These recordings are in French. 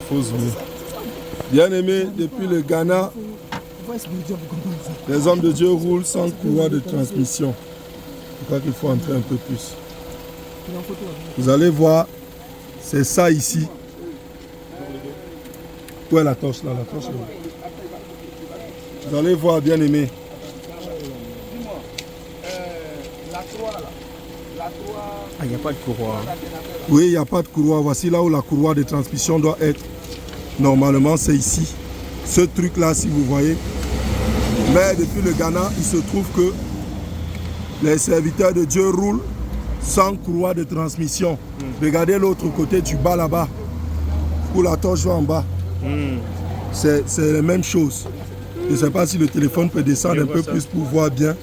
faut zoomer. Bien aimé, depuis le Ghana, les hommes de Dieu roulent sans courroie de transmission. Je crois qu'il faut entrer un peu plus. Vous allez voir, c'est ça ici. Où est la torche là? La torche là. Vous allez voir, bien aimé. Ah, il n'y a pas de courroie. Oui, il n'y a pas de courroie. Voici là où la courroie de transmission doit être. Normalement, c'est ici. Ce truc-là, si vous voyez. Mais depuis le Ghana, il se trouve que les serviteurs de Dieu roulent sans courroie de transmission. Regardez l'autre côté du bas là-bas, où la torche va en bas. C'est la même chose. Je ne sais pas si le téléphone peut descendre un peu plus pour voir bien.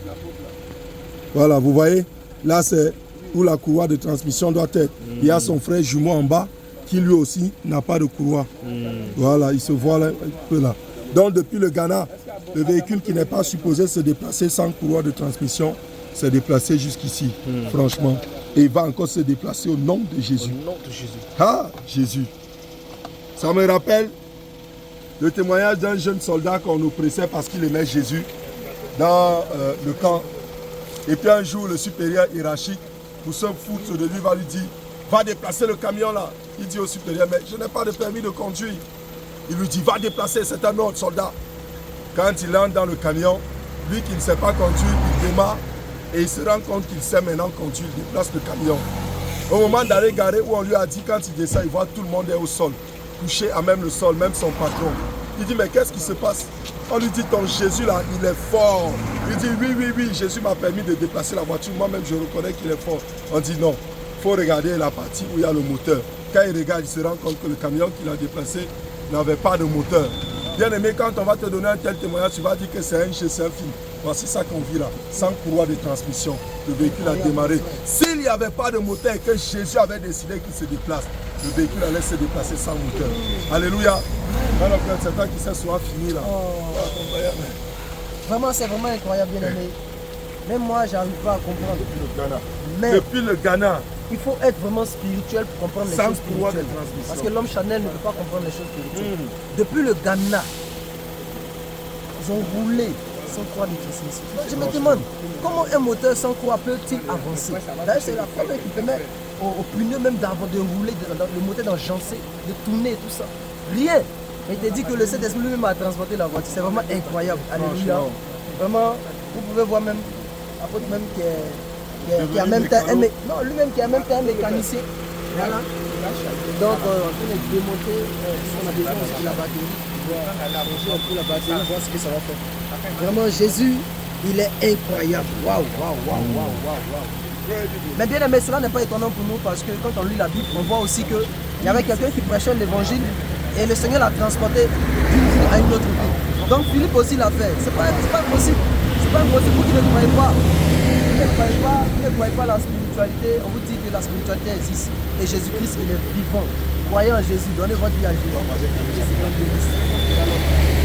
Voilà, vous voyez, là c'est où la courroie de transmission doit être. Il y a son frère jumeau en bas qui lui aussi n'a pas de courroie. Voilà, il se voit là, un peu là. Donc depuis le Ghana, le véhicule qui n'est pas supposé se déplacer sans courroie de transmission s'est déplacé jusqu'ici, franchement. Et il va encore se déplacer au nom de Jésus. Au nom de Jésus. Ah, Jésus. Ça me rappelle le témoignage d'un jeune soldat qu'on oppressait parce qu'il aimait Jésus dans le camp. Et puis un jour, le supérieur hiérarchique, pour se foutre de lui, va lui dire, va déplacer le camion là. Il dit au supérieur, mais je n'ai pas de permis de conduire. Il lui dit, va déplacer, c'est un autre soldat. Quand il entre dans le camion, lui qui ne sait pas conduire, il démarre et il se rend compte qu'il sait maintenant conduire, il déplace le camion. Au moment d'aller garer où on lui a dit, quand il descend, il voit tout le monde est au sol, couché à même le sol, même son patron. Il dit, mais qu'est-ce qui se passe? On lui dit, ton Jésus là, il est fort. Il dit, oui, Jésus m'a permis de déplacer la voiture. Moi-même, je reconnais qu'il est fort. On dit, non, il faut regarder la partie où il y a le moteur. Quand il regarde, il se rend compte que le camion qu'il a déplacé n'avait pas de moteur. Bien aimé, quand on va te donner un tel témoignage, tu vas dire que c'est un film. Voici ça qu'on vit là, sans courroie de transmission. Le véhicule a démarré. S'il n'y avait pas de moteur et que Jésus avait décidé qu'il se déplace, le véhicule allait se déplacer sans moteur. Alléluia. Alors, c'est ça qui s'est souvent fini là. Vraiment, c'est vraiment incroyable, bien aimé. Même moi, j'arrive pas à comprendre. Depuis le Ghana. Mais depuis le Ghana. Il faut être vraiment spirituel pour comprendre les choses spirituelles. Parce que l'homme charnel ne peut pas comprendre les choses spirituelles. Depuis le Ghana, ils ont roulé sans croix de transmission. Je me demande, comment un moteur sans croix peut-il avancer? D'ailleurs, c'est la première qui permet au pneu même de rouler, le moteur d'enjancer, de tourner et tout ça. Rien. Et il te dit que le Saint-Esprit lui-même a transporté la voiture. C'est vraiment incroyable. Alléluia. Vraiment, vous pouvez voir même, apôtre même qui a même temps non, lui-même qui a même temps un mécanicien. Voilà. Donc, on peut démonter ce qu'on a besoin aussi de la batterie. Voir un peu la batterie, voir ce que ça va faire. Vraiment, Jésus, il est incroyable. Waouh. Mais bien aimé, cela n'est pas étonnant pour nous parce que quand on lit la Bible, on voit aussi qu'il y avait quelqu'un qui prêchait l'évangile et le Seigneur l'a transporté d'une vie à une autre vie. Donc Philippe aussi l'a fait. C'est pas impossible. C'est pas impossible. Vous qui ne croyez pas. Ne croyez pas la spiritualité, on vous dit que la spiritualité existe et Jésus-Christ il est vivant. Croyez en Jésus, donnez votre vie à Jésus.